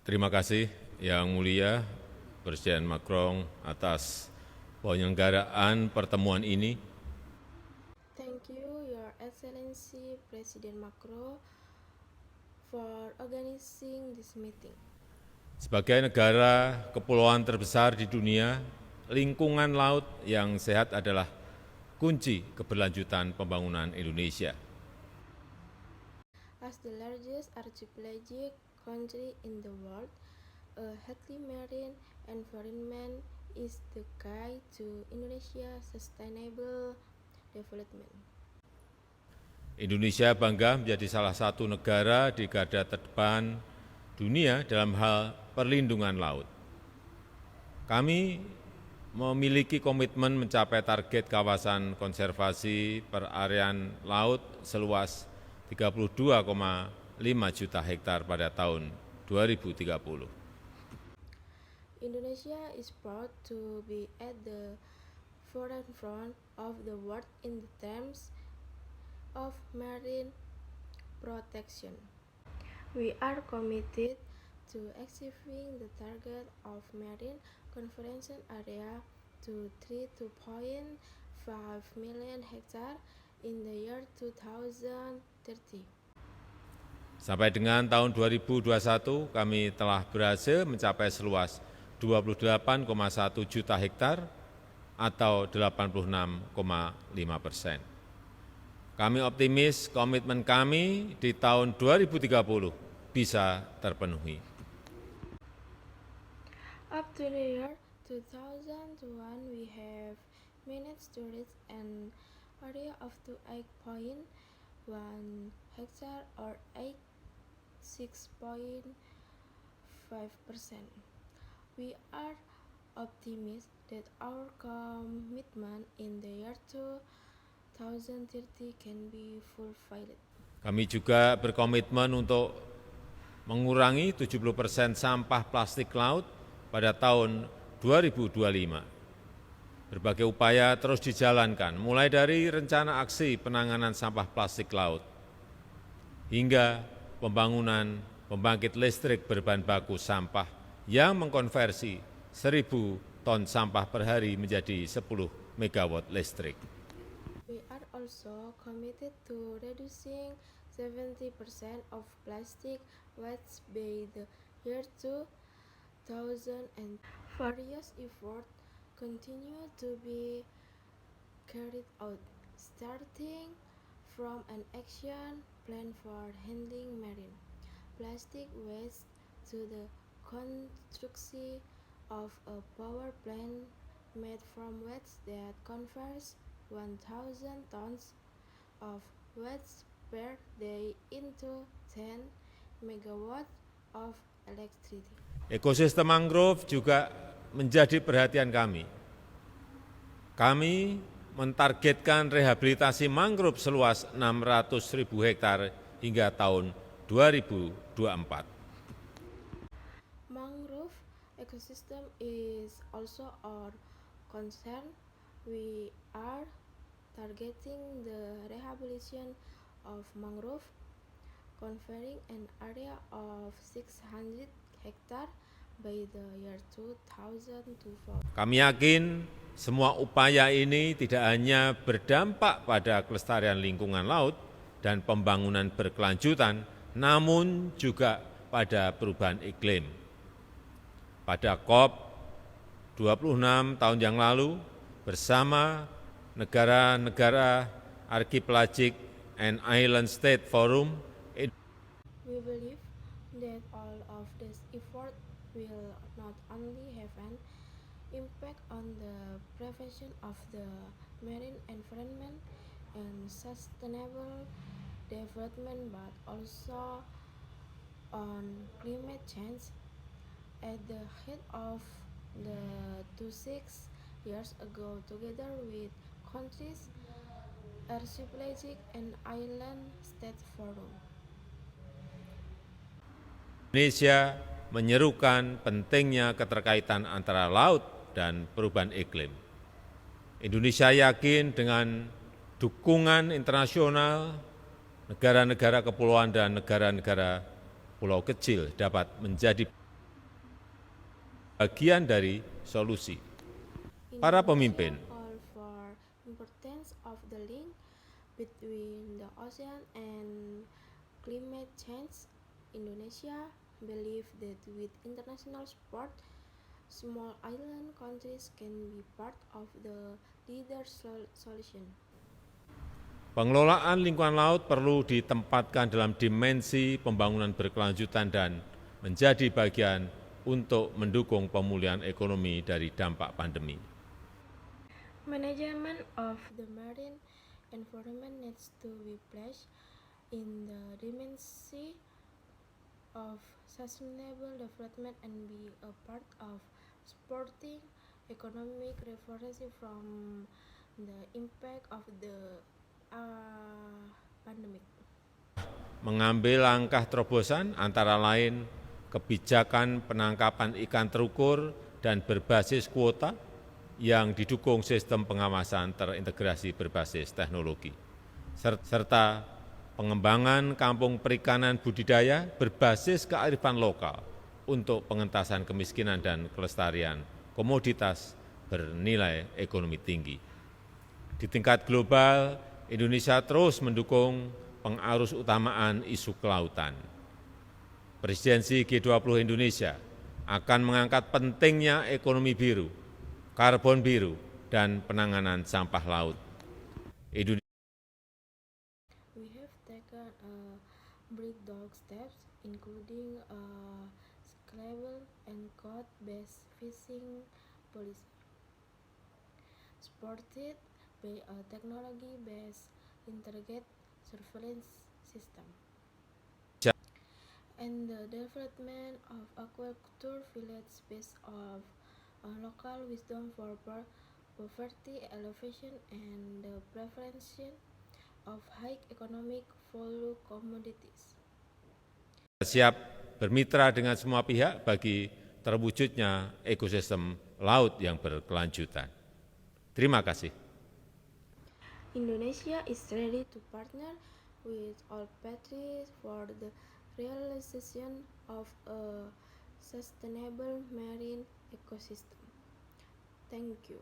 Terima kasih Yang Mulia Presiden Macron atas penyelenggaraan pertemuan ini. Thank you, Your Excellency President Macron, for organizing this meeting. Sebagai negara kepulauan terbesar di dunia, lingkungan laut yang sehat adalah kunci keberlanjutan pembangunan Indonesia. As the largest archipelagic country in the world, a healthy marine environment is the key to Indonesia's sustainable development. Indonesia bangga menjadi salah satu negara di garda terdepan dunia dalam hal perlindungan laut. Kami memiliki komitmen mencapai target kawasan konservasi perarian laut seluas 32,5 juta hektar pada tahun 2030. Indonesia is proud to be at the forefront of the world in terms of marine protection. We are committed to achieving the target of marine conservation area to 2.5 million hectares in the year 2030. Sampai dengan tahun 2021, kami telah berhasil mencapai seluas 28,1 juta hektar atau 86,5%. Kami optimis komitmen kami di tahun 2030 bisa terpenuhi. Up to the year 2001, we have managed to reach an area of 8.1 hectare or 6.5%. We are optimistic that our commitment in the year 2030 can be fulfilled. Kami juga berkomitmen untuk mengurangi 70% sampah plastik laut pada tahun 2025. Berbagai upaya terus dijalankan, mulai dari rencana aksi penanganan sampah plastik laut, hingga pembangunan pembangkit listrik berbahan baku sampah yang mengkonversi 1.000 ton sampah per hari menjadi 10 megawatt listrik. We are also committed to reducing 70% of plastic waste by the year 2000, and various efforts continue to be carried out, starting from an action plan for handling marine plastic waste to the construction of a power plant made from waste that converts 1,000 tons of waste per day into 10 megawatt of electricity. Ekosistem mangrove juga menjadi perhatian kami. Kami mentargetkan rehabilitasi mangrove seluas 600.000 hektar hingga tahun 2024. Mangrove ecosystem is also our concern. We are targeting the rehabilitation of mangrove, covering an area of 600 hectares by the year 2024. Kami yakin semua upaya ini tidak hanya berdampak pada kelestarian lingkungan laut dan pembangunan berkelanjutan, namun juga pada perubahan iklim. Pada COP26 tahun yang lalu, bersama negara-negara Archipelagic and Island State Forum, We believe that all of these efforts will not only have an impact on the preservation of the marine environment and sustainable development, but also on climate change. At the height of the 26 years ago, together with countries, Archipelagic and Island State Forum, Indonesia menyerukan pentingnya keterkaitan antara laut dan perubahan iklim. Indonesia yakin dengan dukungan internasional, negara-negara kepulauan dan negara-negara pulau kecil dapat menjadi bagian dari solusi. Para pemimpin Indonesia call for importance of the link between the ocean and climate change. Indonesia believe that with international support, small island countries can be part of the leader solution. pengelolaan lingkungan laut perlu ditempatkan dalam dimensi pembangunan berkelanjutan dan menjadi bagian untuk mendukung pemulihan ekonomi dari dampak pandemi. Management of the marine environment needs to be placed in the dimension of sustainable development and be a part of supporting economic recovery from the impact of the pandemic. Mengambil langkah terobosan antara lain kebijakan penangkapan ikan terukur dan berbasis kuota yang didukung sistem pengawasan terintegrasi berbasis teknologi, serta pengembangan kampung perikanan budidaya berbasis kearifan lokal untuk pengentasan kemiskinan dan kelestarian komoditas bernilai ekonomi tinggi. Di tingkat global, Indonesia terus mendukung pengarus utamaan isu kelautan. Presidensi G20 Indonesia akan mengangkat pentingnya ekonomi biru, karbon biru, dan penanganan sampah laut. We have taken breakdown steps, including a scalable and code-based fishing policy, supported by a technology-based integrated surveillance system, and the development of aquaculture village based on local wisdom for poverty alleviation and the prevention of high economic value commodities. Siap bermitra dengan semua pihak bagi terwujudnya ekosistem laut yang berkelanjutan. Terima kasih. Indonesia is ready to partner with all parties for the realization of a sustainable marine ecosystem. Thank you.